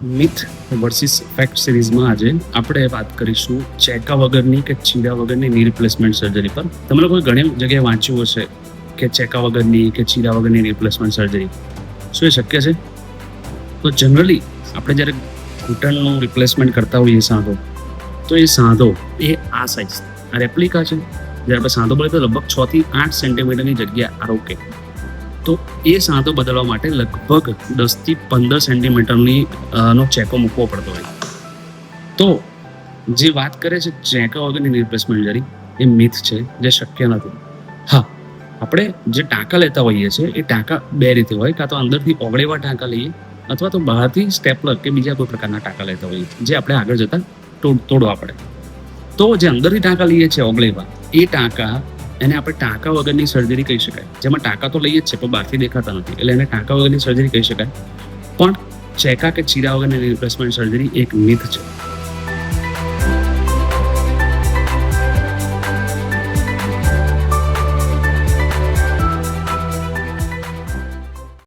Myth versus fact સિરીઝમાં આજે આપણે વાત કરીશું ચેકા વગરની કે ચીરા વગરની ની રિપ્લેસમેન્ટ સર્જરી પર. તમે લોકોએ ઘણી જગ્યાએ વાંચ્યું હશે કે ચેકા વગરની કે ચીરા વગરની રિપ્લેસમેન્ટ સર્જરી શું એ શક્ય છે? તો જનરલી આપણે જ્યારે ઘૂંટણનું રિપ્લેસમેન્ટ કરતા હોઈએ સાંધો, તો એ સાંધો એ આ સાઇઝ આ રેપ્લિકા છે. જ્યારે આપણે સાંધો બોલે તો લગભગ 6 થી 8 સેન્ટીમીટરની જગ્યા આરોકે. તો એ સાંધો બદલવા માટે લગભગ 10 થી 15 સેન્ટીમીટરની નો ચેકો મૂકવો પડતો હોય. તો જે વાત કરે છે ચેકા વગરની રિપ્લેસમેન્ટ સર્જરી એ મિથ છે, જે શક્ય નથી. હા, આપણે જે ટાંકા લેતા હોઈએ છીએ એ ટાંકા બે રીતે હોય, કાં તો અંદરથી ઓગળેવા ટાંકા લઈએ અથવા તો બહારથી સ્ટેપલર કે બીજા કોઈ પ્રકારના ટાંકા લેતા હોઈએ, જે આપણે આગળ જતા તોડવા પડે. તો જે અંદરથી ટાંકા લઈએ છીએ ઓગળેવા, એ ટાંકા એને આપણે ટાંકા વગરની સર્જરી કહી શકાય. જેમાં ટાંકા તો લઈએ જ છે પણ બહારથી દેખાતા નથી, એટલે એને ટાંકા વગરની સર્જરી કહી શકાય. પણ ચેકા કે ચીરા વગરની રિપ્લેસમેન્ટ સર્જરી એક મિથ છે.